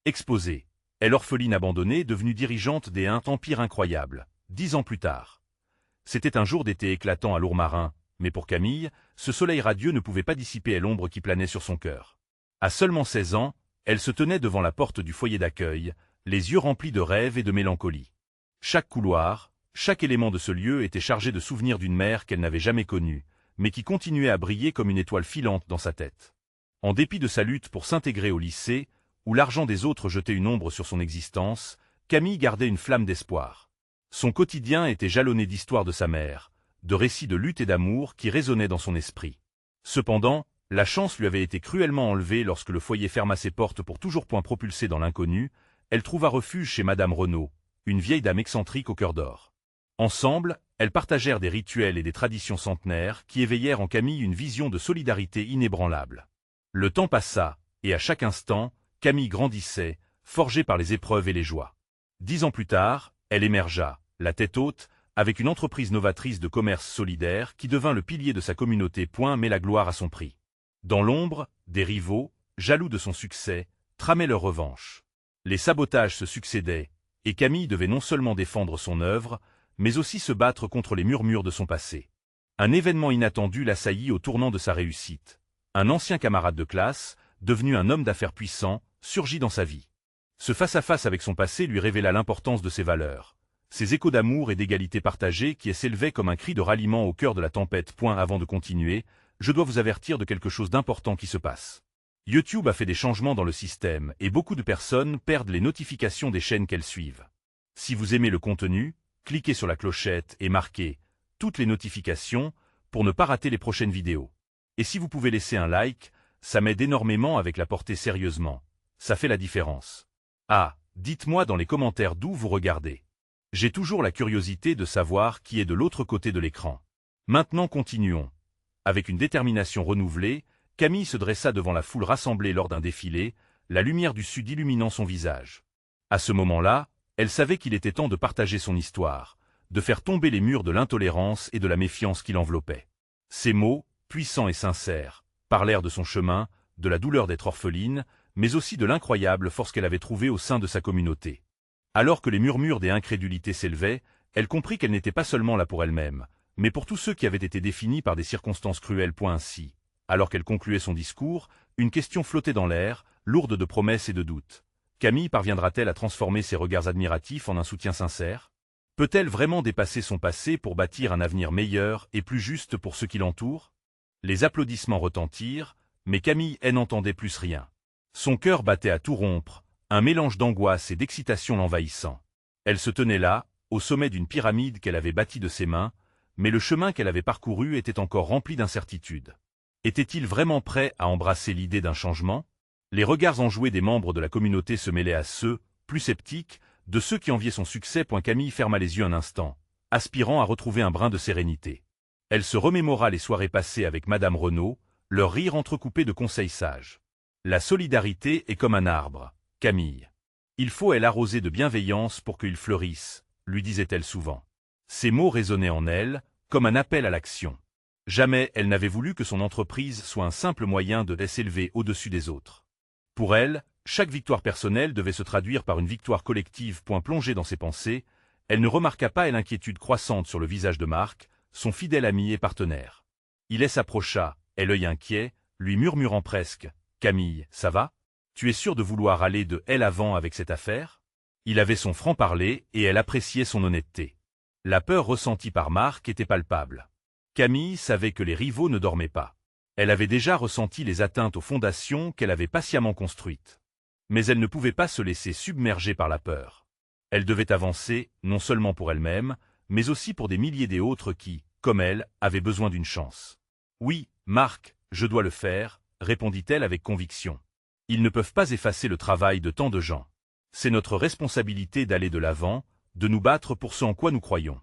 Exposée, elle orpheline abandonnée, devenue dirigeante des empires incroyables, 10 ans plus tard. C'était un jour d'été éclatant à Lourmarin, mais pour Camille, ce soleil radieux ne pouvait pas dissiper l'ombre qui planait sur son cœur. À seulement 16 ans, elle se tenait devant la porte du foyer d'accueil, les yeux remplis de rêves et de mélancolie. Chaque couloir, chaque élément de ce lieu était chargé de souvenirs d'une mère qu'elle n'avait jamais connue, mais qui continuait à briller comme une étoile filante dans sa tête. En dépit de sa lutte pour s'intégrer au lycée, où l'argent des autres jetait une ombre sur son existence, Camille gardait une flamme d'espoir. Son quotidien était jalonné d'histoires de sa mère, de récits de lutte et d'amour qui résonnaient dans son esprit. Cependant, la chance lui avait été cruellement enlevée lorsque le foyer ferma ses portes pour toujours point propulsé dans l'inconnu. Elle trouva refuge chez Madame Renaud, une vieille dame excentrique au cœur d'or. Ensemble, elles partagèrent des rituels et des traditions centenaires qui éveillèrent en Camille une vision de solidarité inébranlable. Le temps passa, et à chaque instant, Camille grandissait, forgée par les épreuves et les joies. 10 ans plus tard, elle émergea, la tête haute, avec une entreprise novatrice de commerce solidaire qui devint le pilier de sa communauté. Mais la gloire à son prix. Dans l'ombre, des rivaux, jaloux de son succès, tramaient leur revanche. Les sabotages se succédaient, et Camille devait non seulement défendre son œuvre, mais aussi se battre contre les murmures de son passé. Un événement inattendu l'assaillit au tournant de sa réussite. Un ancien camarade de classe, devenu un homme d'affaires puissant, surgit dans sa vie. Ce face-à-face avec son passé lui révéla l'importance de ses valeurs, ses échos d'amour et d'égalité partagée qui s'élevaient comme un cri de ralliement au cœur de la tempête. Avant de continuer, je dois vous avertir de quelque chose d'important qui se passe. YouTube a fait des changements dans le système et beaucoup de personnes perdent les notifications des chaînes qu'elles suivent. Si vous aimez le contenu, cliquez sur la clochette et marquez « Toutes les notifications » pour ne pas rater les prochaines vidéos. Et si vous pouvez laisser un like, ça m'aide énormément avec la portée sérieusement. Ça fait la différence. Ah, dites-moi dans les commentaires d'où vous regardez. J'ai toujours la curiosité de savoir qui est de l'autre côté de l'écran. Maintenant continuons. Avec une détermination renouvelée, Camille se dressa devant la foule rassemblée lors d'un défilé, la lumière du sud illuminant son visage. À ce moment-là, elle savait qu'il était temps de partager son histoire, de faire tomber les murs de l'intolérance et de la méfiance qui l'enveloppaient. Ces mots, puissants et sincères, parlèrent de son chemin, de la douleur d'être orpheline, mais aussi de l'incroyable force qu'elle avait trouvée au sein de sa communauté. Alors que les murmures des incrédulités s'élevaient, elle comprit qu'elle n'était pas seulement là pour elle-même, mais pour tous ceux qui avaient été définis par des circonstances cruelles. Ainsi, alors qu'elle concluait son discours, une question flottait dans l'air, lourde de promesses et de doutes. Camille parviendra-t-elle à transformer ses regards admiratifs en un soutien sincère? Peut-elle vraiment dépasser son passé pour bâtir un avenir meilleur et plus juste pour ceux qui l'entourent? Les applaudissements retentirent, mais Camille n'entendait plus rien. Son cœur battait à tout rompre, un mélange d'angoisse et d'excitation l'envahissant. Elle se tenait là, au sommet d'une pyramide qu'elle avait bâtie de ses mains, mais le chemin qu'elle avait parcouru était encore rempli d'incertitudes. Était-il vraiment prêt à embrasser l'idée d'un changement? Les regards enjoués des membres de la communauté se mêlaient à ceux, plus sceptiques, de ceux qui enviaient son succès. Camille ferma les yeux un instant, aspirant à retrouver un brin de sérénité. Elle se remémora les soirées passées avec Madame Renaud, leur rire entrecoupé de conseils sages. La solidarité est comme un arbre, Camille. Il faut l'arroser de bienveillance pour qu'il fleurisse, lui disait-elle souvent. Ces mots résonnaient en elle, comme un appel à l'action. Jamais elle n'avait voulu que son entreprise soit un simple moyen de s'élever au-dessus des autres. Pour elle, chaque victoire personnelle devait se traduire par une victoire collective. Plongée dans ses pensées, elle ne remarqua pas l'inquiétude croissante sur le visage de Marc, son fidèle ami et partenaire. Il s'approcha, et l'œil inquiet, lui murmurant presque « Camille, ça va? Tu es sûre de vouloir aller de l'avant avec cette affaire ?» Il avait son franc-parler et elle appréciait son honnêteté. La peur ressentie par Marc était palpable. Camille savait que les rivaux ne dormaient pas. Elle avait déjà ressenti les atteintes aux fondations qu'elle avait patiemment construites. Mais elle ne pouvait pas se laisser submerger par la peur. Elle devait avancer, non seulement pour elle-même, mais aussi pour des milliers d'autres qui, comme elle, avaient besoin d'une chance. « Oui, Marc, je dois le faire », répondit-elle avec conviction. « Ils ne peuvent pas effacer le travail de tant de gens. C'est notre responsabilité d'aller de l'avant, de nous battre pour ce en quoi nous croyons. »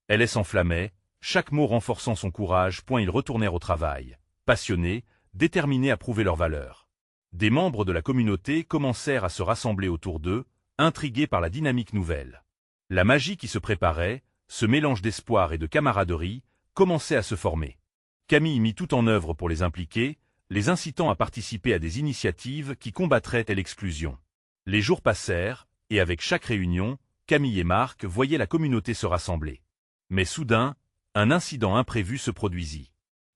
Elle s'enflammait, chaque mot renforçant son courage. Ils retournèrent au travail, passionnés, déterminés à prouver leur valeur. Des membres de la communauté commencèrent à se rassembler autour d'eux, intrigués par la dynamique nouvelle. La magie qui se préparait, ce mélange d'espoir et de camaraderie, commençait à se former. Camille mit tout en œuvre pour les impliquer, les incitant à participer à des initiatives qui combattraient l'exclusion. Les jours passèrent, et avec chaque réunion, Camille et Marc voyaient la communauté se rassembler. Mais soudain, un incident imprévu se produisit.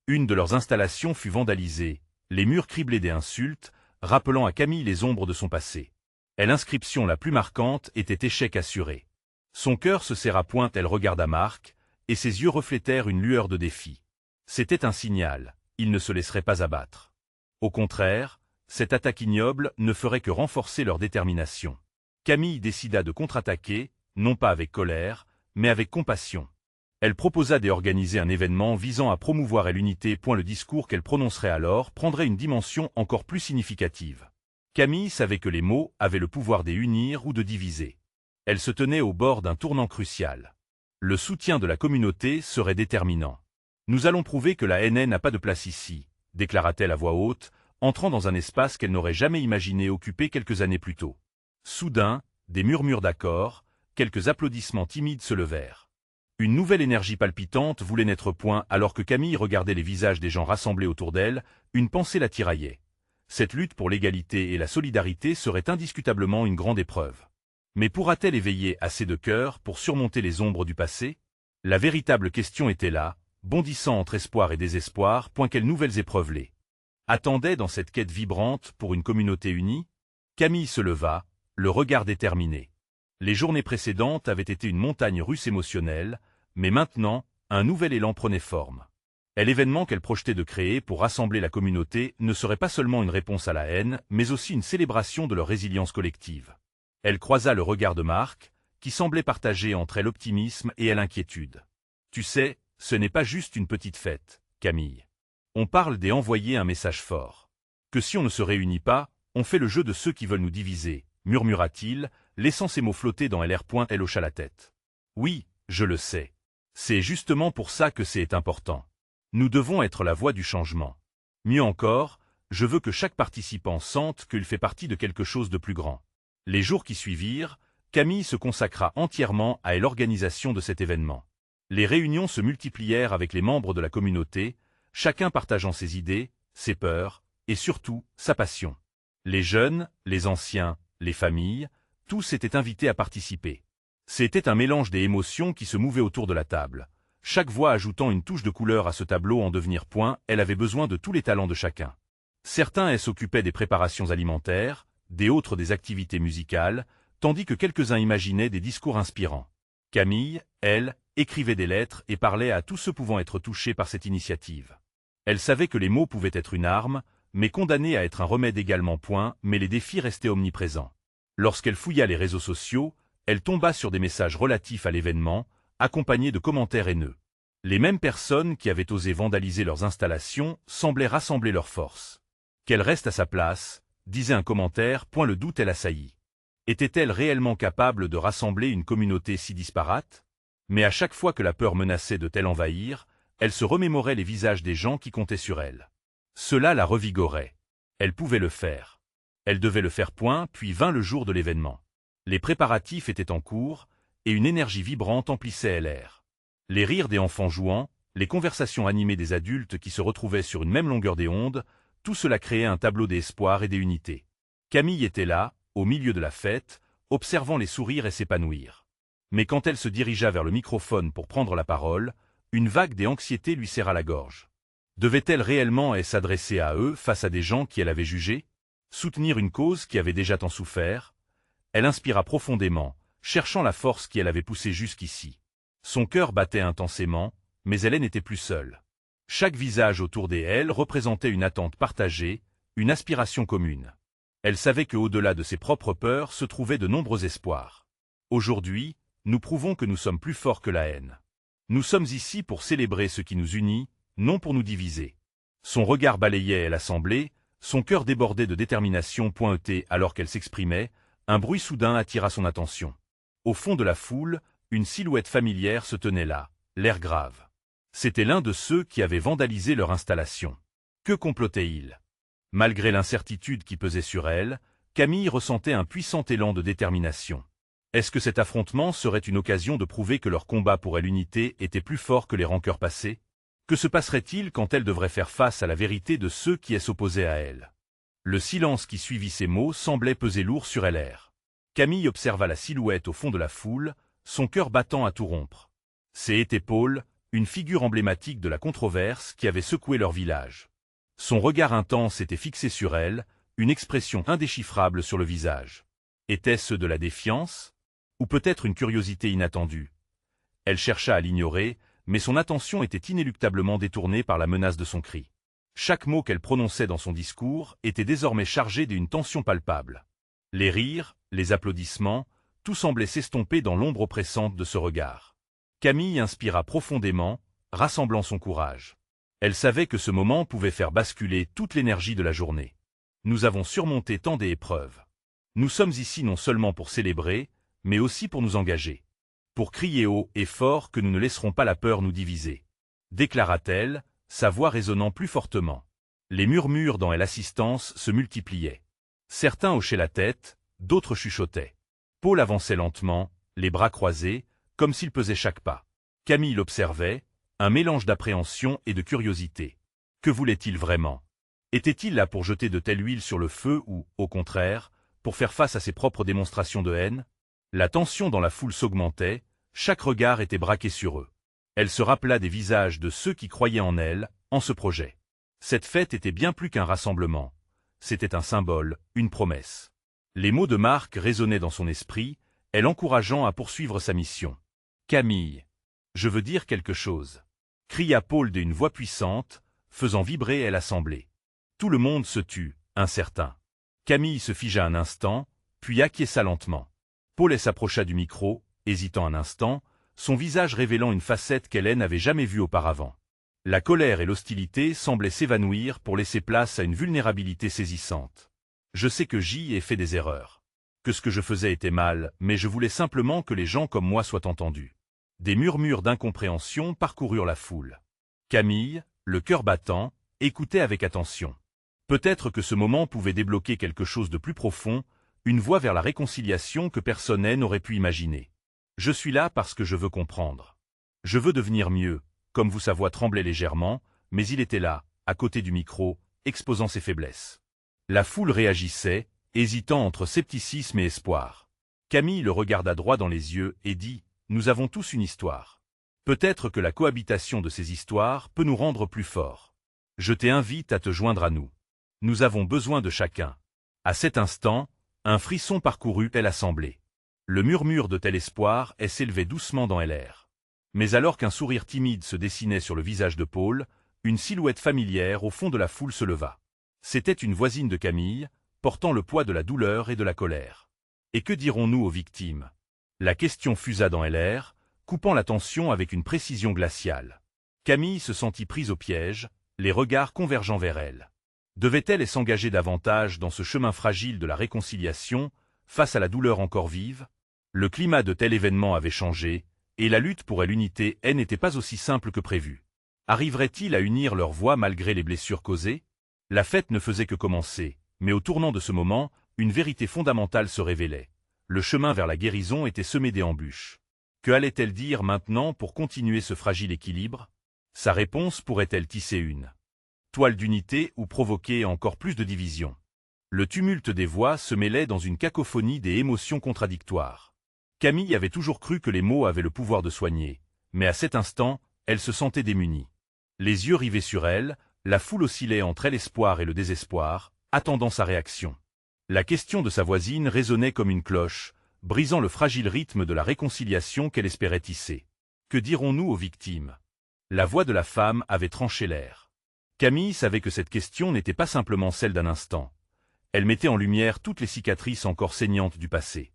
Une de leurs installations fut vandalisée, les murs criblés d'insultes, rappelant à Camille les ombres de son passé. Et l'inscription la plus marquante était échec assuré. Son cœur se serra point, elle regarda Marc, et ses yeux reflétèrent une lueur de défi. C'était un signal, il ne se laisserait pas abattre. Au contraire, cette attaque ignoble ne ferait que renforcer leur détermination. Camille décida de contre-attaquer, non pas avec colère, mais avec compassion. Elle proposa d'organiser un événement visant à promouvoir l'unité. Le discours qu'elle prononcerait alors prendrait une dimension encore plus significative. Camille savait que les mots avaient le pouvoir d'unir ou de diviser. Elle se tenait au bord d'un tournant crucial. Le soutien de la communauté serait déterminant. « Nous allons prouver que la haine n'a pas de place ici », déclara-t-elle à voix haute, entrant dans un espace qu'elle n'aurait jamais imaginé occuper quelques années plus tôt. Soudain, des murmures d'accord, quelques applaudissements timides se levèrent. Une nouvelle énergie palpitante voulait n'être point alors que Camille regardait les visages des gens rassemblés autour d'elle, une pensée la tiraillait. Cette lutte pour l'égalité et la solidarité serait indiscutablement une grande épreuve. Mais pourra-t-elle éveiller assez de cœur pour surmonter les ombres du passé? La véritable question était là, bondissant entre espoir et désespoir, quelles nouvelles épreuves les attendaient dans cette quête vibrante pour une communauté unie? Camille se leva, le regard déterminé. Les journées précédentes avaient été une montagne russe émotionnelle, mais maintenant, un nouvel élan prenait forme. Et l'événement qu'elle projetait de créer pour rassembler la communauté ne serait pas seulement une réponse à la haine, mais aussi une célébration de leur résilience collective. Elle croisa le regard de Marc, qui semblait partager entre elle l'optimisme et l'inquiétude. « Tu sais, ce n'est pas juste une petite fête, Camille. On parle d'envoyer un message fort. Que si on ne se réunit pas, on fait le jeu de ceux qui veulent nous diviser, murmura-t-il, laissant ses mots flotter dans l'air. Elle hocha la tête. Oui, je le sais. C'est justement pour ça que c'est important. Nous devons être la voix du changement. Mieux encore, je veux que chaque participant sente qu'il fait partie de quelque chose de plus grand. Les jours qui suivirent, Camille se consacra entièrement à l'organisation de cet événement. Les réunions se multiplièrent avec les membres de la communauté, chacun partageant ses idées, ses peurs, et surtout, sa passion. Les jeunes, les anciens, les familles, tous étaient invités à participer. C'était un mélange des émotions qui se mouvaient autour de la table, chaque voix ajoutant une touche de couleur à ce tableau en devenir point. Elle avait besoin de tous les talents de chacun. Certains s'occupaient des préparations alimentaires, des autres des activités musicales, tandis que quelques-uns imaginaient des discours inspirants. Camille, elle, écrivait des lettres et parlait à tous ceux pouvant être touchés par cette initiative. Elle savait que les mots pouvaient être une arme, mais condamnés à être un remède également. Mais les défis restaient omniprésents. Lorsqu'elle fouilla les réseaux sociaux, elle tomba sur des messages relatifs à l'événement, accompagnés de commentaires haineux. Les mêmes personnes qui avaient osé vandaliser leurs installations semblaient rassembler leurs forces. Qu'elle reste à sa place, disait un commentaire. Le doute elle assaillit. Était-elle réellement capable de rassembler une communauté si disparate? Mais à chaque fois que la peur menaçait de l'envahir, elle se remémorait les visages des gens qui comptaient sur elle. Cela la revigorait. Elle pouvait le faire. Elle devait le faire. Puis vint le jour de l'événement. Les préparatifs étaient en cours, et une énergie vibrante emplissait l'air. Les rires des enfants jouant, les conversations animées des adultes qui se retrouvaient sur une même longueur d'onde, tout cela créait un tableau d'espoir et d'unité. Camille était là, au milieu de la fête, observant les sourires s'épanouir. Mais quand elle se dirigea vers le microphone pour prendre la parole, une vague d'anxiété lui serra la gorge. Devait-elle réellement s'adresser à eux face à des gens qui elle avait jugés? Soutenir une cause qui avait déjà tant souffert? Elle inspira profondément, cherchant la force qui elle avait poussée jusqu'ici. Son cœur battait intensément, mais elle n'était plus seule. Chaque visage autour d'elle représentait une attente partagée, une aspiration commune. Elle savait qu'au-delà de ses propres peurs se trouvaient de nombreux espoirs. Aujourd'hui, nous prouvons que nous sommes plus forts que la haine. Nous sommes ici pour célébrer ce qui nous unit, non pour nous diviser. Son regard balayait l'assemblée, son cœur débordait de détermination. Alors qu'elle s'exprimait, un bruit soudain attira son attention. Au fond de la foule, une silhouette familière se tenait là, l'air grave. C'était l'un de ceux qui avaient vandalisé leur installation. Que complotait-il? Malgré l'incertitude qui pesait sur elle, Camille ressentait un puissant élan de détermination. Est-ce que cet affrontement serait une occasion de prouver que leur combat pour l'unité était plus fort que les rancœurs passées? Que se passerait-il quand elle devrait faire face à la vérité de ceux qui s'opposaient à elle? Le silence qui suivit ces mots semblait peser lourd sur LR. Camille observa la silhouette au fond de la foule, son cœur battant à tout rompre. C'était Paul, une figure emblématique de la controverse qui avait secoué leur village. Son regard intense était fixé sur elle, une expression indéchiffrable sur le visage. Était-ce de la défiance? Ou peut-être une curiosité inattendue? Elle chercha à l'ignorer, mais son attention était inéluctablement détournée par la menace de son cri. Chaque mot qu'elle prononçait dans son discours était désormais chargé d'une tension palpable. Les rires, les applaudissements, tout semblait s'estomper dans l'ombre oppressante de ce regard. Camille inspira profondément, rassemblant son courage. Elle savait que ce moment pouvait faire basculer toute l'énergie de la journée. Nous avons surmonté tant d'épreuves. Nous sommes ici non seulement pour célébrer, mais aussi pour nous engager. Pour crier haut et fort que nous ne laisserons pas la peur nous diviser. Déclara-t-elle, sa voix résonnant plus fortement. Les murmures dans l'assistance se multipliaient. Certains hochaient la tête, d'autres chuchotaient. Paul avançait lentement, les bras croisés, comme s'il pesait chaque pas. Camille l'observait, un mélange d'appréhension et de curiosité. Que voulait-il vraiment? Était-il là pour jeter de telle huile sur le feu ou, au contraire, pour faire face à ses propres démonstrations de haine? La tension dans la foule s'augmentait, chaque regard était braqué sur eux. Elle se rappela des visages de ceux qui croyaient en elle, en ce projet. Cette fête était bien plus qu'un rassemblement. C'était un symbole, une promesse. Les mots de Marc résonnaient dans son esprit, elle encourageant à poursuivre sa mission. « Camille, je veux dire quelque chose », cria Paul d'une voix puissante, faisant vibrer l'assemblée. Tout le monde se tut, incertain. Camille se figea un instant, puis acquiesça lentement. Paul s'approcha du micro, hésitant un instant, son visage révélant une facette qu'Hélène n'avait jamais vue auparavant. La colère et l'hostilité semblaient s'évanouir pour laisser place à une vulnérabilité saisissante. Je sais que j'y ai fait des erreurs. Que ce que je faisais était mal, mais je voulais simplement que les gens comme moi soient entendus. Des murmures d'incompréhension parcoururent la foule. Camille, le cœur battant, écoutait avec attention. Peut-être que ce moment pouvait débloquer quelque chose de plus profond, une voie vers la réconciliation que personne n'aurait pu imaginer. Je suis là parce que je veux comprendre. Je veux devenir mieux, comme vous sa voix tremblait légèrement, mais il était là, à côté du micro, exposant ses faiblesses. La foule réagissait, hésitant entre scepticisme et espoir. Camille le regarda droit dans les yeux et dit « Nous avons tous une histoire. Peut-être que la cohabitation de ces histoires peut nous rendre plus forts. Je t'invite à te joindre à nous. Nous avons besoin de chacun. » À cet instant, un frisson parcourut l'assemblée. Le murmure de tel espoir s'élevait doucement dans l'air. Mais alors qu'un sourire timide se dessinait sur le visage de Paul, une silhouette familière au fond de la foule se leva. C'était une voisine de Camille, portant le poids de la douleur et de la colère. Et que dirons-nous aux victimes? La question fusa dans l'air, coupant la tension avec une précision glaciale. Camille se sentit prise au piège, les regards convergeant vers elle. Devait-elle s'engager davantage dans ce chemin fragile de la réconciliation, face à la douleur encore vive? Le climat de tel événement avait changé, et la lutte pour l'unité n'était pas aussi simple que prévu. Arriverait-il à unir leurs voix malgré les blessures causées? La fête ne faisait que commencer, mais au tournant de ce moment, une vérité fondamentale se révélait. Le chemin vers la guérison était semé d'embûches. Que allait-elle dire maintenant pour continuer ce fragile équilibre? Sa réponse pourrait-elle tisser une toile d'unité ou provoquer encore plus de division? Le tumulte des voix se mêlait dans une cacophonie des émotions contradictoires. Camille avait toujours cru que les mots avaient le pouvoir de soigner, mais à cet instant, elle se sentait démunie. Les yeux rivés sur elle, la foule oscillait entre l'espoir et le désespoir, attendant sa réaction. La question de sa voisine résonnait comme une cloche, brisant le fragile rythme de la réconciliation qu'elle espérait tisser. Que dirons-nous aux victimes? La voix de la femme avait tranché l'air. Camille savait que cette question n'était pas simplement celle d'un instant. Elle mettait en lumière toutes les cicatrices encore saignantes du passé.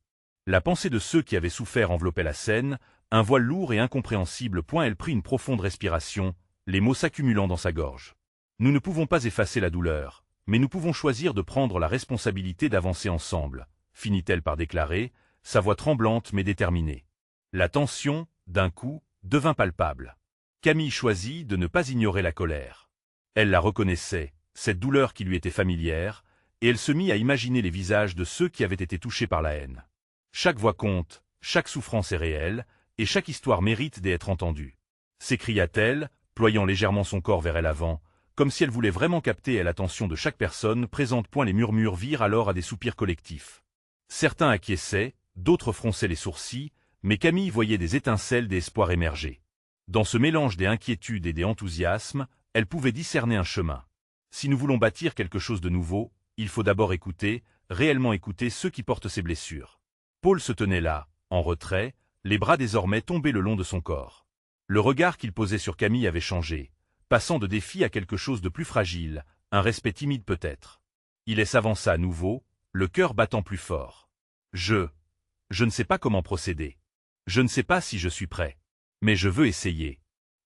La pensée de ceux qui avaient souffert enveloppait la scène, un voile lourd et incompréhensible. Elle prit une profonde respiration, les mots s'accumulant dans sa gorge. Nous ne pouvons pas effacer la douleur, mais nous pouvons choisir de prendre la responsabilité d'avancer ensemble, finit-elle par déclarer, sa voix tremblante mais déterminée. La tension, d'un coup, devint palpable. Camille choisit de ne pas ignorer la colère. Elle la reconnaissait, cette douleur qui lui était familière, et elle se mit à imaginer les visages de ceux qui avaient été touchés par la haine. Chaque voix compte, chaque souffrance est réelle, et chaque histoire mérite d'être entendue. S'écria-t-elle, ployant légèrement son corps vers l'avant, Comme si elle voulait vraiment capter l'attention de chaque personne présente. Les murmures virent alors à des soupirs collectifs. Certains acquiesçaient, d'autres fronçaient les sourcils, mais Camille voyait des étincelles d'espoir émerger. Dans ce mélange des inquiétudes et des enthousiasmes, elle pouvait discerner un chemin. Si nous voulons bâtir quelque chose de nouveau, il faut d'abord écouter, réellement écouter ceux qui portent ces blessures. Paul se tenait là, en retrait, les bras désormais tombés le long de son corps. Le regard qu'il posait sur Camille avait changé, passant de défi à quelque chose de plus fragile, un respect timide peut-être. Il s'avança à nouveau, le cœur battant plus fort. Je ne sais pas comment procéder. Je ne sais pas si je suis prêt. Mais je veux essayer.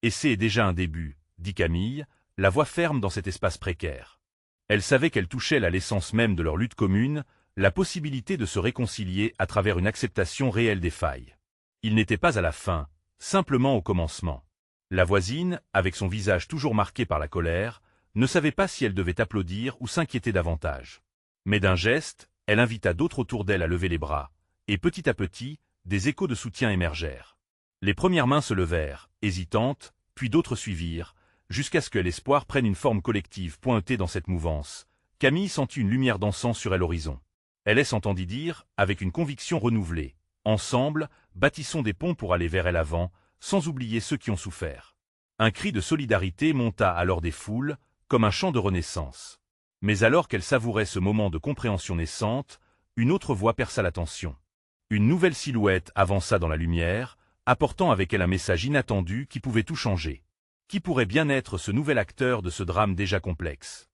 Et c'est déjà un début, dit Camille, la voix ferme dans cet espace précaire. Elle savait qu'elle touchait à l'essence même de leur lutte commune, la possibilité de se réconcilier à travers une acceptation réelle des failles. Il n'était pas à la fin, simplement au commencement. La voisine, avec son visage toujours marqué par la colère, ne savait pas si elle devait applaudir ou s'inquiéter davantage. Mais d'un geste, elle invita d'autres autour d'elle à lever les bras, et petit à petit, des échos de soutien émergèrent. Les premières mains se levèrent, hésitantes, puis d'autres suivirent, jusqu'à ce que l'espoir prenne une forme collective pointée dans cette mouvance. Camille sentit une lumière dansant sur l'horizon. Elle s'entendit dire, avec une conviction renouvelée, « Ensemble, bâtissons des ponts pour aller vers l'avant, sans oublier ceux qui ont souffert. » Un cri de solidarité monta alors des foules, comme un chant de renaissance. Mais alors qu'elle savourait ce moment de compréhension naissante, une autre voix perça l'attention. Une nouvelle silhouette avança dans la lumière, apportant avec elle un message inattendu qui pouvait tout changer. Qui pourrait bien être ce nouvel acteur de ce drame déjà complexe?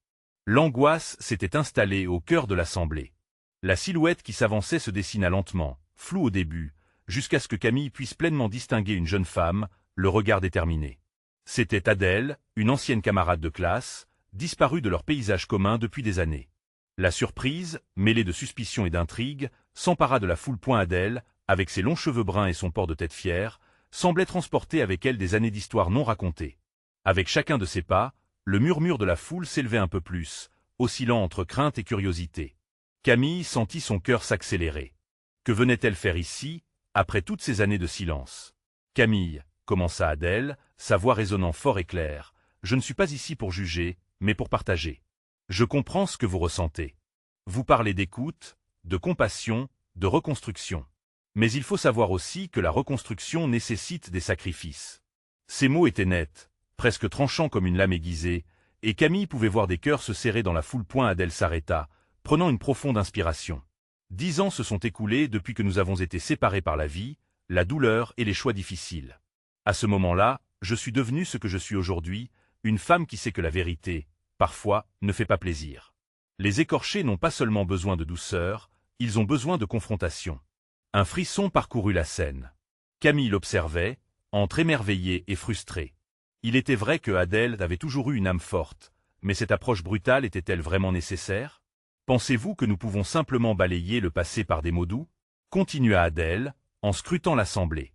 L'angoisse s'était installée au cœur de l'assemblée. La silhouette qui s'avançait se dessina lentement, floue au début, jusqu'à ce que Camille puisse pleinement distinguer une jeune femme, le regard déterminé. C'était Adèle, une ancienne camarade de classe, disparue de leur paysage commun depuis des années. La surprise, mêlée de suspicion et d'intrigue, s'empara de la foule. Adèle, avec ses longs cheveux bruns et son port de tête fière, semblait transporter avec elle des années d'histoire non racontées. Avec chacun de ses pas, le murmure de la foule s'élevait un peu plus, oscillant entre crainte et curiosité. Camille sentit son cœur s'accélérer. Que venait-elle faire ici, après toutes ces années de silence? Camille, commença Adèle, sa voix résonnant fort et claire, je ne suis pas ici pour juger, mais pour partager. Je comprends ce que vous ressentez. Vous parlez d'écoute, de compassion, de reconstruction. Mais il faut savoir aussi que la reconstruction nécessite des sacrifices. Ces mots étaient nets, presque tranchants comme une lame aiguisée, et Camille pouvait voir des cœurs se serrer dans la foule. Adèle s'arrêta, prenant une profonde inspiration. 10 ans se sont écoulés depuis que nous avons été séparés par la vie, la douleur et les choix difficiles. À ce moment-là, je suis devenue ce que je suis aujourd'hui, une femme qui sait que la vérité, parfois, ne fait pas plaisir. Les écorchés n'ont pas seulement besoin de douceur, ils ont besoin de confrontation. Un frisson parcourut la scène. Camille l'observait, entre émerveillée et frustrée. Il était vrai que Adèle avait toujours eu une âme forte, mais cette approche brutale était-elle vraiment nécessaire? Pensez-vous que nous pouvons simplement balayer le passé par des mots doux? Continua Adèle, en scrutant l'assemblée.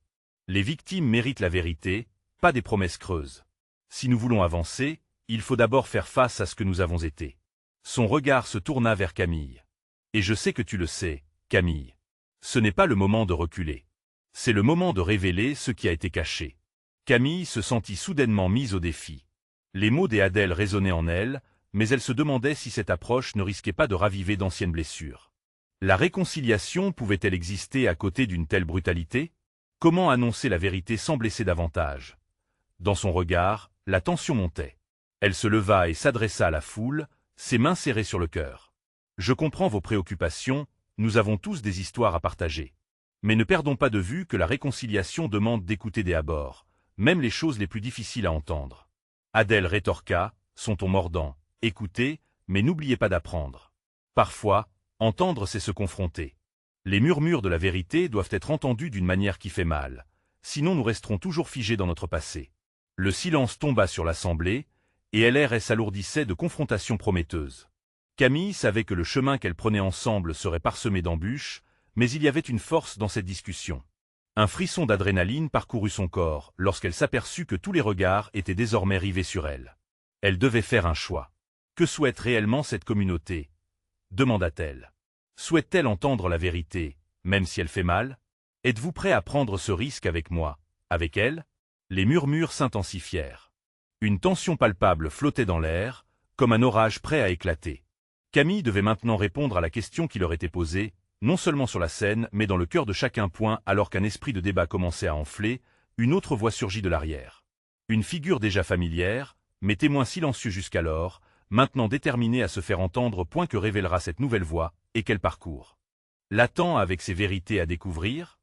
Les victimes méritent la vérité, pas des promesses creuses. Si nous voulons avancer, il faut d'abord faire face à ce que nous avons été. Son regard se tourna vers Camille. Et je sais que tu le sais, Camille. Ce n'est pas le moment de reculer. C'est le moment de révéler ce qui a été caché. Camille se sentit soudainement mise au défi. Les mots d'Adèle résonnaient en elle, mais elle se demandait si cette approche ne risquait pas de raviver d'anciennes blessures. La réconciliation pouvait-elle exister à côté d'une telle brutalité? Comment annoncer la vérité sans blesser davantage? Dans son regard, la tension montait. Elle se leva et s'adressa à la foule, ses mains serrées sur le cœur. Je comprends vos préoccupations, nous avons tous des histoires à partager. Mais ne perdons pas de vue que la réconciliation demande d'écouter des abords, même les choses les plus difficiles à entendre. Adèle rétorqua, son ton mordant, écoutez, mais n'oubliez pas d'apprendre. Parfois, entendre c'est se confronter. Les murmures de la vérité doivent être entendus d'une manière qui fait mal, sinon nous resterons toujours figés dans notre passé. Le silence tomba sur l'assemblée, et LR s'alourdissait de confrontations prometteuses. Camille savait que le chemin qu'elle prenait ensemble serait parsemé d'embûches, mais il y avait une force dans cette discussion. Un frisson d'adrénaline parcourut son corps lorsqu'elle s'aperçut que tous les regards étaient désormais rivés sur elle. Elle devait faire un choix. Que souhaite réellement cette communauté? Demanda-t-elle. Souhaite-t-elle entendre la vérité, même si elle fait mal? Êtes-vous prêt à prendre ce risque avec moi, avec elle? Les murmures s'intensifièrent. Une tension palpable flottait dans l'air, comme un orage prêt à éclater. Camille devait maintenant répondre à la question qui leur était posée, non seulement sur la scène, mais dans le cœur de chacun. Alors qu'un esprit de débat commençait à enfler, une autre voix surgit de l'arrière. Une figure déjà familière, mais témoin silencieux jusqu'alors, maintenant déterminé à se faire entendre. Que révélera cette nouvelle voix, et quel parcours? L'attend avec ses vérités à découvrir?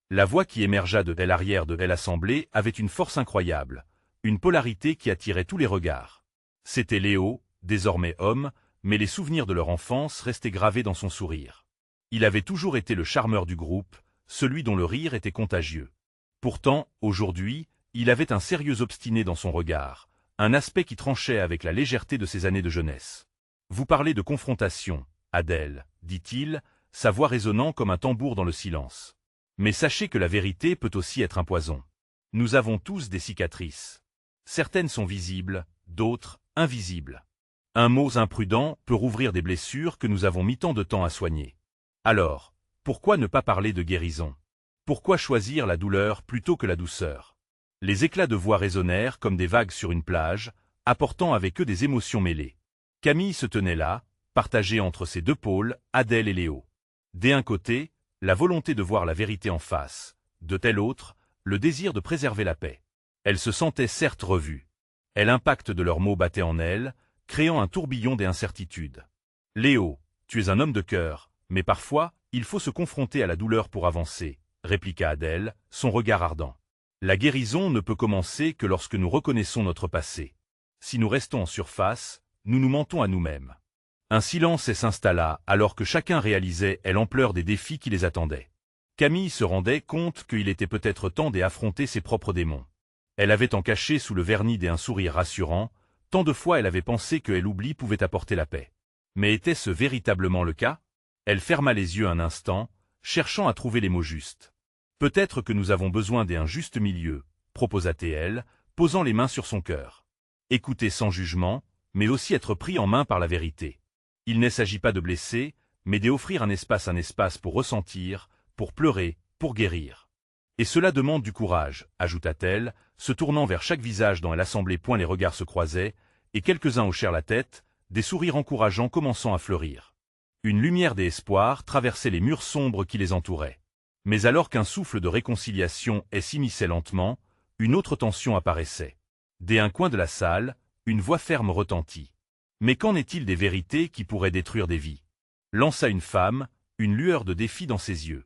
La voix qui émergea de l'arrière de l'assemblée avait une force incroyable, une polarité qui attirait tous les regards. C'était Léo, désormais homme, mais les souvenirs de leur enfance restaient gravés dans son sourire. Il avait toujours été le charmeur du groupe, celui dont le rire était contagieux. Pourtant, aujourd'hui, il avait un sérieux obstiné dans son regard, un aspect qui tranchait avec la légèreté de ses années de jeunesse. « Vous parlez de confrontation, Adèle, dit-il, sa voix résonnant comme un tambour dans le silence. Mais sachez que la vérité peut aussi être un poison. Nous avons tous des cicatrices. Certaines sont visibles, d'autres, invisibles. Un mot imprudent peut rouvrir des blessures que nous avons mis tant de temps à soigner. Alors, pourquoi ne pas parler de guérison? Pourquoi choisir la douleur plutôt que la douceur? » Les éclats de voix résonnèrent comme des vagues sur une plage, apportant avec eux des émotions mêlées. Camille se tenait là, partagée entre ses deux pôles, Adèle et Léo. D'un côté, la volonté de voir la vérité en face, de tel autre, le désir de préserver la paix. Elle se sentait certes revue. L'impact de leurs mots battait en elle, créant un tourbillon d'incertitudes. « Léo, tu es un homme de cœur, mais parfois, il faut se confronter à la douleur pour avancer, » répliqua Adèle, son regard ardent. « La guérison ne peut commencer que lorsque nous reconnaissons notre passé. Si nous restons en surface, nous nous mentons à nous-mêmes. » Un silence s'installa alors que chacun réalisait l'ampleur des défis qui les attendaient. Camille se rendait compte qu'il était peut-être temps d'affronter ses propres démons. Elle avait en caché sous le vernis d'un sourire rassurant, tant de fois elle avait pensé que l'oubli pouvait apporter la paix. Mais était-ce véritablement le cas? Elle ferma les yeux un instant, cherchant à trouver les mots justes. « Peut-être que nous avons besoin d'un juste milieu, » proposa-t-elle, posant les mains sur son cœur. Écouter sans jugement, mais aussi être pris en main par la vérité. Il ne s'agit pas de blesser, mais d'offrir un espace pour ressentir, pour pleurer, pour guérir. Et cela demande du courage, ajouta-t-elle, se tournant vers chaque visage dans l'assemblée. Les regards se croisaient, et quelques-uns hochèrent la tête, des sourires encourageants commençant à fleurir. Une lumière d'espoir traversait les murs sombres qui les entouraient. Mais alors qu'un souffle de réconciliation s'immisçait lentement, une autre tension apparaissait. D'un coin de la salle, une voix ferme retentit. « Mais qu'en est-il des vérités qui pourraient détruire des vies ?» lança une femme, une lueur de défi dans ses yeux.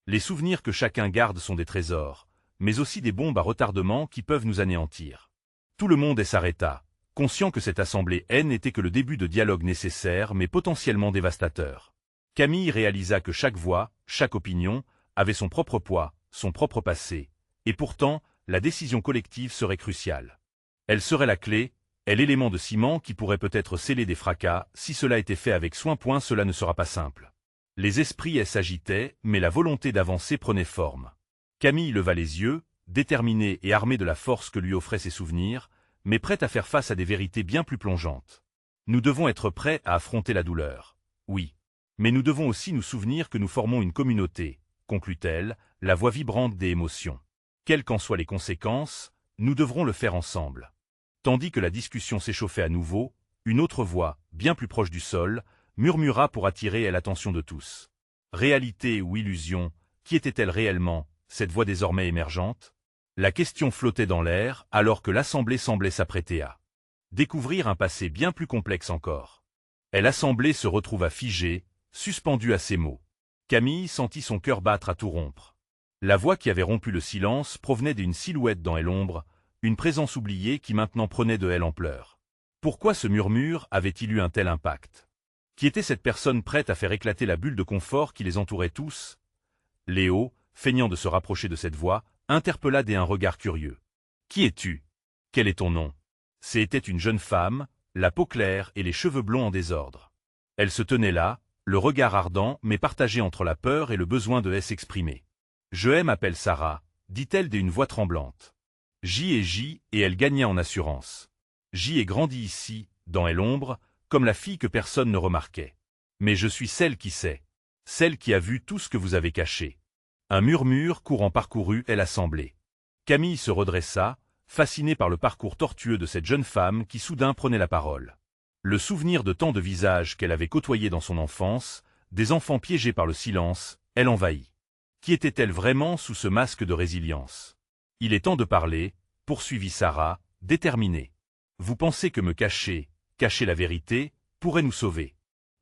Les souvenirs que chacun garde sont des trésors, mais aussi des bombes à retardement qui peuvent nous anéantir. Tout le monde s'arrêta, conscient que cette assemblée n'était que le début de dialogue nécessaire mais potentiellement dévastateur. Camille réalisa que chaque voix, chaque opinion, avait son propre poids, son propre passé, et pourtant, la décision collective serait cruciale. Elle serait la clé, l'élément de ciment qui pourrait peut-être sceller des fracas, si cela était fait avec soin. Cela ne sera pas simple. Les esprits s'agitaient, mais la volonté d'avancer prenait forme. Camille leva les yeux, déterminée et armée de la force que lui offraient ses souvenirs, mais prête à faire face à des vérités bien plus plongeantes. Nous devons être prêts à affronter la douleur. Oui. Mais nous devons aussi nous souvenir que nous formons une communauté, conclut-elle, la voix vibrante des émotions. Quelles qu'en soient les conséquences, nous devrons le faire ensemble. Tandis que la discussion s'échauffait à nouveau, une autre voix, bien plus proche du sol, murmura pour attirer l'attention de tous. Réalité ou illusion, qui était-elle réellement, cette voix désormais émergente? La question flottait dans l'air alors que l'assemblée semblait s'apprêter à découvrir un passé bien plus complexe encore. L'assemblée se retrouva figée, suspendue à ces mots. Camille sentit son cœur battre à tout rompre. La voix qui avait rompu le silence provenait d'une silhouette dans l'ombre, une présence oubliée qui maintenant prenait de l'ampleur. Pourquoi ce murmure avait-il eu un tel impact? Qui était cette personne prête à faire éclater la bulle de confort qui les entourait tous? Léo, feignant de se rapprocher de cette voix, interpella d'un regard curieux. « Qui es-tu? Quel est ton nom ?» C'était une jeune femme, la peau claire et les cheveux blonds en désordre. Elle se tenait là, le regard ardent mais partagé entre la peur et le besoin de s'exprimer. « Je m'appelle Sarah, » dit-elle d'une voix tremblante. J et elle gagnait en assurance. J grandit ici, dans l'ombre, comme la fille que personne ne remarquait. Mais je suis celle qui sait, celle qui a vu tout ce que vous avez caché. Un murmure courant parcourut l'assemblée. Camille se redressa, fasciné par le parcours tortueux de cette jeune femme qui soudain prenait la parole. Le souvenir de tant de visages qu'elle avait côtoyés dans son enfance, des enfants piégés par le silence, elle envahit. Qui était-elle vraiment sous ce masque de résilience? Il est temps de parler, poursuivit Sarah, déterminée. Vous pensez que me cacher la vérité, pourrait nous sauver.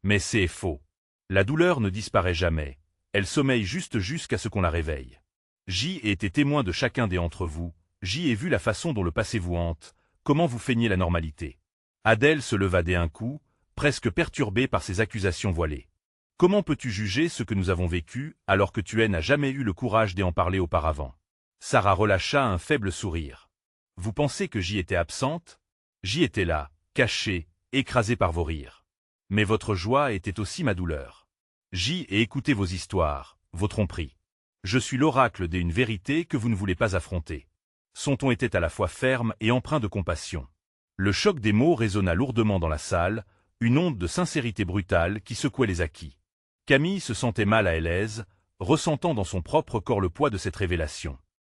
Mais c'est faux. La douleur ne disparaît jamais, elle sommeille juste jusqu'à ce qu'on la réveille. J'y ai été témoin de chacun des entre vous, j'y ai vu la façon dont le passé vous hante, comment vous feignez la normalité. Adèle se leva d'un coup, presque perturbée par ces accusations voilées. Comment peux-tu juger ce que nous avons vécu, alors que tu n'as jamais eu le courage d'en parler auparavant? Sarah relâcha un faible sourire. Vous pensez que j'y étais absente? J'y étais là, cachée, écrasée par vos rires. Mais votre joie était aussi ma douleur. J'y ai écouté vos histoires, vos tromperies. Je suis l'oracle d'une vérité que vous ne voulez pas affronter. Son ton était à la fois ferme et empreint de compassion. Le choc des mots résonna lourdement dans la salle, une onde de sincérité brutale qui secouait les acquis. Camille se sentait mal à l'aise, ressentant dans son propre corps le poids de cette révélation.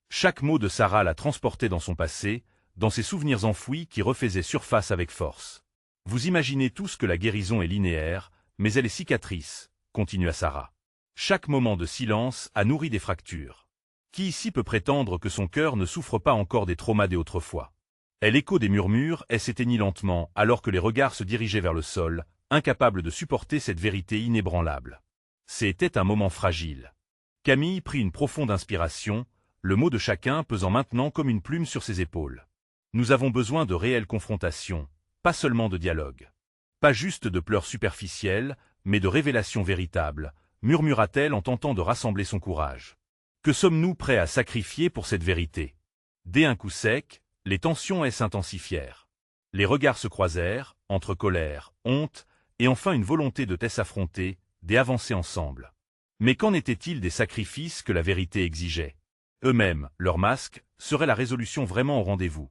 Chaque mot de Sarah la transportait dans son passé, dans ses souvenirs enfouis qui refaisaient surface avec force. Vous imaginez tous que la guérison est linéaire, mais elle est cicatrice, continua Sarah. Chaque moment de silence a nourri des fractures. Qui ici peut prétendre que son cœur ne souffre pas encore des traumas d'autrefois? L'écho des murmures s'éteignit lentement alors que les regards se dirigeaient vers le sol, incapables de supporter cette vérité inébranlable. C'était un moment fragile. Camille prit une profonde inspiration, le mot de chacun pesant maintenant comme une plume sur ses épaules. Nous avons besoin de réelles confrontations, pas seulement de dialogue. Pas juste de pleurs superficielles, mais de révélations véritables, murmura-t-elle en tentant de rassembler son courage. Que sommes-nous prêts à sacrifier pour cette vérité? Dès un coup sec, les tensions s'intensifièrent. Les regards se croisèrent, entre colère, honte, et enfin une volonté de s'affronter, d'avancer ensemble. Mais qu'en était-il des sacrifices que la vérité exigeait? Eux-mêmes, leur masque, serait la résolution vraiment au rendez-vous.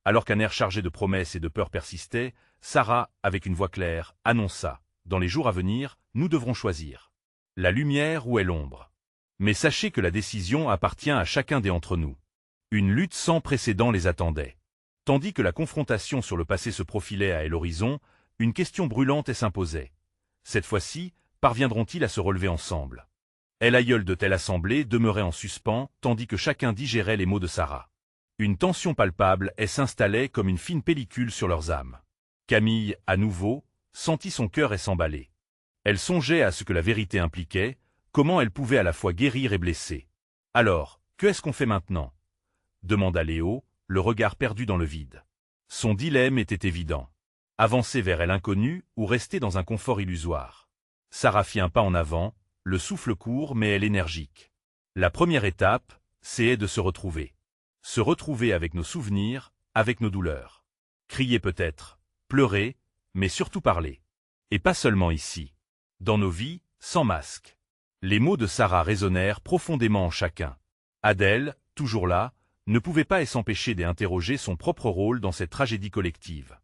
Alors qu'un air chargé de promesses et de peur persistait, Sarah, avec une voix claire, annonça « Dans les jours à venir, nous devrons choisir. La lumière ou l'ombre. Mais sachez que la décision appartient à chacun d'entre nous. » Une lutte sans précédent les attendait. Tandis que la confrontation sur le passé se profilait à l'horizon, une question brûlante s'imposait. Cette fois-ci, parviendront-ils à se relever ensemble? L'aïeul de telle assemblée demeurait en suspens, tandis que chacun digérait les mots de Sarah. Une tension palpable s'installait comme une fine pellicule sur leurs âmes. Camille, à nouveau, sentit son cœur s'emballer. Elle songeait à ce que la vérité impliquait, comment elle pouvait à la fois guérir et blesser. Alors, qu'est-ce qu'on fait maintenant? Demanda Léo, le regard perdu dans le vide. Son dilemme était évident. Avancer vers l'inconnu ou rester dans un confort illusoire. Sarah fit un pas en avant, le souffle court mais elle énergique. La première étape, c'est de se retrouver. Se retrouver avec nos souvenirs, avec nos douleurs. Crier peut-être, pleurer, mais surtout parler. Et pas seulement ici. Dans nos vies, sans masque. Les mots de Sarah résonnèrent profondément en chacun. Adèle, toujours là, ne pouvait pas s'empêcher d'interroger son propre rôle dans cette tragédie collective.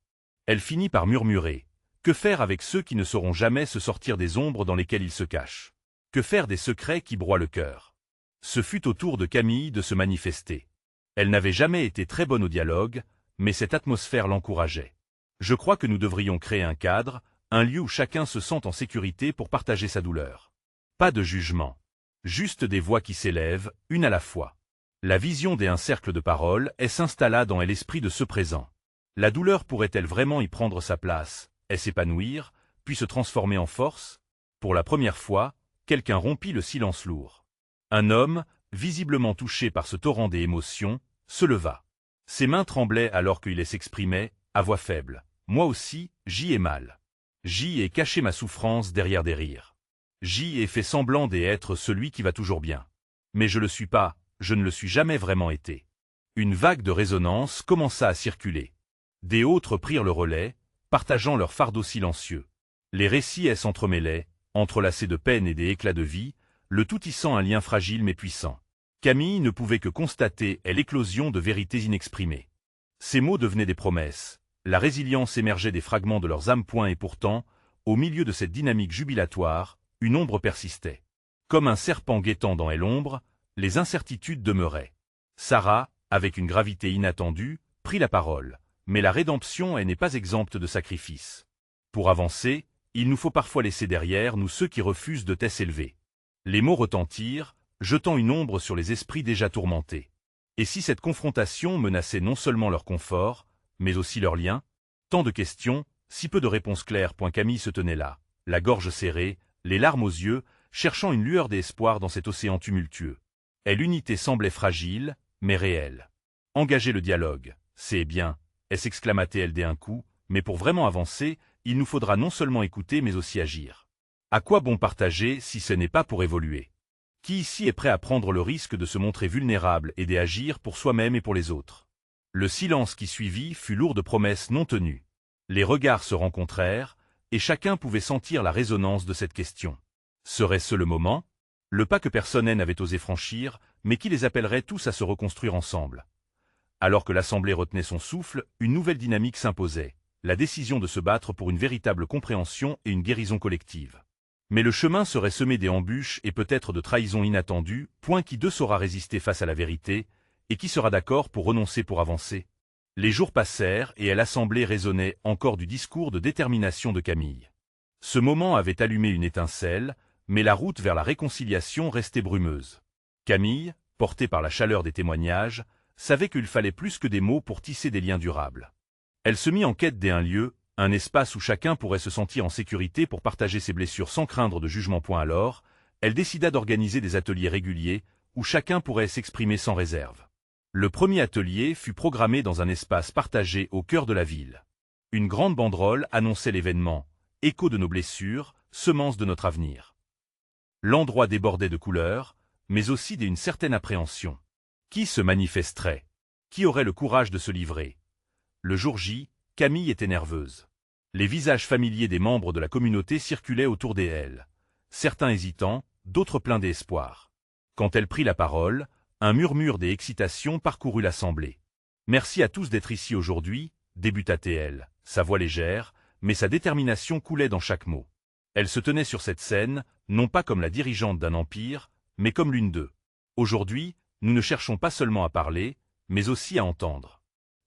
Elle finit par murmurer. Que faire avec ceux qui ne sauront jamais se sortir des ombres dans lesquelles ils se cachent? Que faire des secrets qui broient le cœur? Ce fut au tour de Camille de se manifester. Elle n'avait jamais été très bonne au dialogue, mais cette atmosphère l'encourageait. Je crois que nous devrions créer un cadre, un lieu où chacun se sent en sécurité pour partager sa douleur. Pas de jugement. Juste des voix qui s'élèvent, une à la fois. La vision d'un cercle de paroles s'installa dans l'esprit de ceux présents. La douleur pourrait-elle vraiment y prendre sa place, s'épanouir, puis se transformer en force? Pour la première fois, quelqu'un rompit le silence lourd. Un homme, visiblement touché par ce torrent des émotions, se leva. Ses mains tremblaient alors qu'il s'exprimait, à voix faible. Moi aussi, j'y ai mal. J'y ai caché ma souffrance derrière des rires. J'y ai fait semblant d'être celui qui va toujours bien. Mais je le suis pas, je ne le suis jamais vraiment été. Une vague de résonance commença à circuler. Des autres prirent le relais, partageant leur fardeau silencieux. Les récits s'entremêlaient, entrelacés de peine et des éclats de vie, le tout tissant un lien fragile mais puissant. Camille ne pouvait que constater l'éclosion de vérités inexprimées. Ces mots devenaient des promesses, la résilience émergeait des fragments de leurs âmes points et pourtant, au milieu de cette dynamique jubilatoire, une ombre persistait. Comme un serpent guettant dans l'ombre, les incertitudes demeuraient. Sarah, avec une gravité inattendue, prit la parole. Mais la rédemption, elle n'est pas exempte de sacrifices. Pour avancer, il nous faut parfois laisser derrière nous ceux qui refusent de s'élever. Les mots retentirent, jetant une ombre sur les esprits déjà tourmentés. Et si cette confrontation menaçait non seulement leur confort, mais aussi leurs liens? Tant de questions, si peu de réponses claires. Camille se tenait là, la gorge serrée, les larmes aux yeux, cherchant une lueur d'espoir dans cet océan tumultueux. Et l'unité semblait fragile, mais réelle. Engager le dialogue, c'est bien, s'exclama-t-elle d'un coup, mais pour vraiment avancer, il nous faudra non seulement écouter mais aussi agir. À quoi bon partager si ce n'est pas pour évoluer? Qui ici est prêt à prendre le risque de se montrer vulnérable et d'agir pour soi-même et pour les autres? Le silence qui suivit fut lourd de promesses non tenues. Les regards se rencontrèrent, et chacun pouvait sentir la résonance de cette question. Serait-ce le moment? Le pas que personne n'avait osé franchir, mais qui les appellerait tous à se reconstruire ensemble. Alors que l'Assemblée retenait son souffle, une nouvelle dynamique s'imposait, la décision de se battre pour une véritable compréhension et une guérison collective. Mais le chemin serait semé d'embûches et peut-être de trahisons inattendues, point qui d'eux saura résister face à la vérité, et qui sera d'accord pour renoncer pour avancer. Les jours passèrent et à l'Assemblée résonnait encore du discours de détermination de Camille. Ce moment avait allumé une étincelle, mais la route vers la réconciliation restait brumeuse. Camille, portée par la chaleur des témoignages, savait qu'il fallait plus que des mots pour tisser des liens durables. Elle se mit en quête d'un lieu, un espace où chacun pourrait se sentir en sécurité pour partager ses blessures sans craindre de jugement. Alors, elle décida d'organiser des ateliers réguliers, où chacun pourrait s'exprimer sans réserve. Le premier atelier fut programmé dans un espace partagé au cœur de la ville. Une grande banderole annonçait l'événement, écho de nos blessures, semence de notre avenir. L'endroit débordait de couleurs, mais aussi d'une certaine appréhension. Qui se manifesterait? Qui aurait le courage de se livrer? Le jour J, Camille était nerveuse. Les visages familiers des membres de la communauté circulaient autour d'elle. Certains hésitants, d'autres pleins d'espoir. Quand elle prit la parole, un murmure d'excitation parcourut l'assemblée. « Merci à tous d'être ici aujourd'hui », débuta-t-elle, sa voix légère, mais sa détermination coulait dans chaque mot. Elle se tenait sur cette scène, non pas comme la dirigeante d'un empire, mais comme l'une d'eux. Aujourd'hui, nous ne cherchons pas seulement à parler, mais aussi à entendre.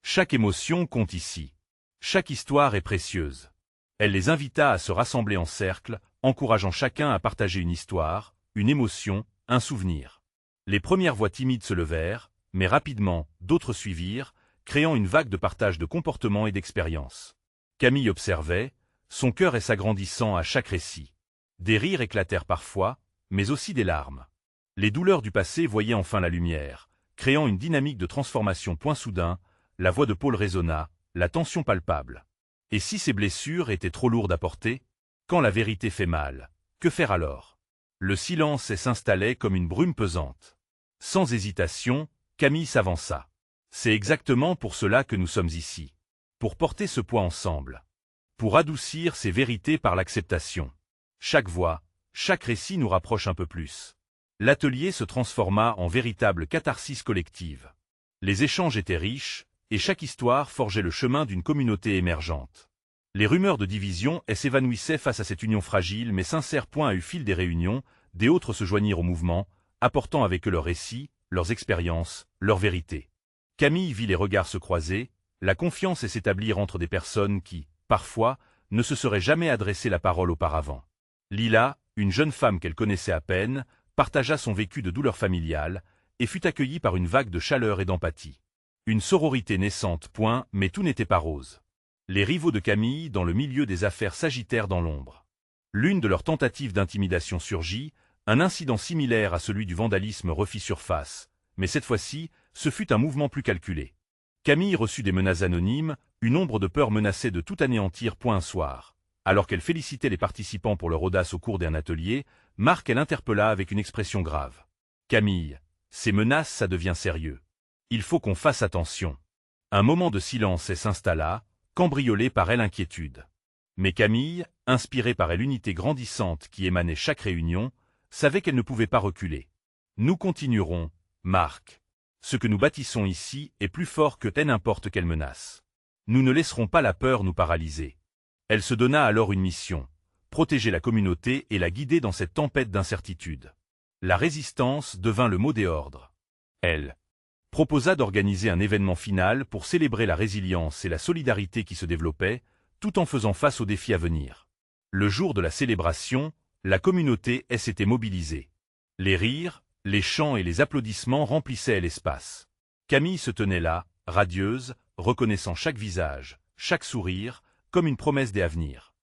Chaque émotion compte ici. Chaque histoire est précieuse. Elle les invita à se rassembler en cercle, encourageant chacun à partager une histoire, une émotion, un souvenir. Les premières voix timides se levèrent, mais rapidement, d'autres suivirent, créant une vague de partage de comportements et d'expériences. Camille observait, son cœur s'agrandissant à chaque récit. Des rires éclatèrent parfois, mais aussi des larmes. Les douleurs du passé voyaient enfin la lumière, créant une dynamique de transformation. Soudain, la voix de Paul résonna, la tension palpable. Et si ces blessures étaient trop lourdes à porter? Quand la vérité fait mal, que faire alors? Le silence s'installait comme une brume pesante. Sans hésitation, Camille s'avança. C'est exactement pour cela que nous sommes ici. Pour porter ce poids ensemble. Pour adoucir ces vérités par l'acceptation. Chaque voix, chaque récit nous rapproche un peu plus. L'atelier se transforma en véritable catharsis collective. Les échanges étaient riches, et chaque histoire forgeait le chemin d'une communauté émergente. Les rumeurs de division s'évanouissaient face à cette union fragile mais sincère. Au fil des réunions, des autres se joignirent au mouvement, apportant avec eux leurs récits, leurs expériences, leurs vérités. Camille vit les regards se croiser, la confiance s'établir entre des personnes qui, parfois, ne se seraient jamais adressé la parole auparavant. Lila, une jeune femme qu'elle connaissait à peine, partagea son vécu de douleur familiale, et fut accueillie par une vague de chaleur et d'empathie. Une sororité naissante. Mais tout n'était pas rose. Les rivaux de Camille dans le milieu des affaires s'agitèrent dans l'ombre. L'une de leurs tentatives d'intimidation surgit, un incident similaire à celui du vandalisme refit surface, mais cette fois-ci, ce fut un mouvement plus calculé. Camille reçut des menaces anonymes, une ombre de peur menaçait de tout anéantir. Un soir, alors qu'elle félicitait les participants pour leur audace au cours d'un atelier, Marc l'interpella avec une expression grave. « Camille, ces menaces, ça devient sérieux. Il faut qu'on fasse attention. » Un moment de silence s'installa, cambriolé par elle inquiétude. Mais Camille, inspirée par l'unité grandissante qui émanait chaque réunion, savait qu'elle ne pouvait pas reculer. « Nous continuerons, Marc. Ce que nous bâtissons ici est plus fort que n'importe quelle menace. Nous ne laisserons pas la peur nous paralyser. » Elle se donna alors une mission, protéger la communauté et la guider dans cette tempête d'incertitude. La résistance devint le mot d'ordre. Elle proposa d'organiser un événement final pour célébrer la résilience et la solidarité qui se développaient, tout en faisant face aux défis à venir. Le jour de la célébration, la communauté s'était mobilisée. Les rires, les chants et les applaudissements remplissaient l'espace. Camille se tenait là, radieuse, reconnaissant chaque visage, chaque sourire, comme une promesse des avenirs.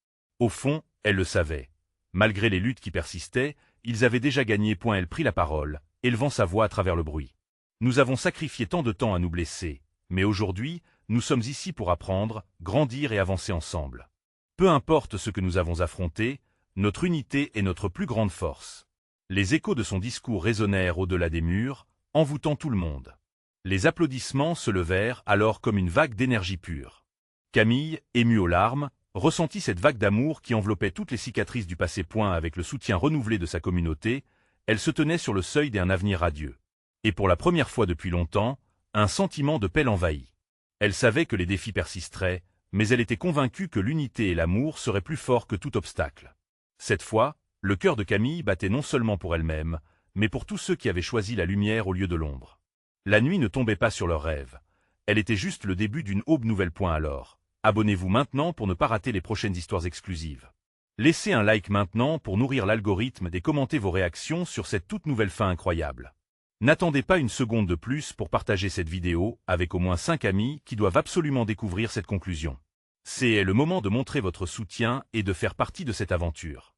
Au fond, elle le savait. Malgré les luttes qui persistaient, ils avaient déjà gagné. Elle prit la parole, élevant sa voix à travers le bruit. Nous avons sacrifié tant de temps à nous blesser, mais aujourd'hui, nous sommes ici pour apprendre, grandir et avancer ensemble. Peu importe ce que nous avons affronté, notre unité est notre plus grande force. Les échos de son discours résonnèrent au-delà des murs, envoûtant tout le monde. Les applaudissements se levèrent alors comme une vague d'énergie pure. Camille, émue aux larmes, ressentit cette vague d'amour qui enveloppait toutes les cicatrices du passé. Avec le soutien renouvelé de sa communauté, elle se tenait sur le seuil d'un avenir radieux. Et pour la première fois depuis longtemps, un sentiment de paix l'envahit. Elle savait que les défis persisteraient, mais elle était convaincue que l'unité et l'amour seraient plus forts que tout obstacle. Cette fois, le cœur de Camille battait non seulement pour elle-même, mais pour tous ceux qui avaient choisi la lumière au lieu de l'ombre. La nuit ne tombait pas sur leurs rêves. Elle était juste le début d'une aube nouvelle. Alors, abonnez-vous maintenant pour ne pas rater les prochaines histoires exclusives. Laissez un like maintenant pour nourrir l'algorithme et commentez vos réactions sur cette toute nouvelle fin incroyable. N'attendez pas une seconde de plus pour partager cette vidéo avec au moins 5 amis qui doivent absolument découvrir cette conclusion. C'est le moment de montrer votre soutien et de faire partie de cette aventure.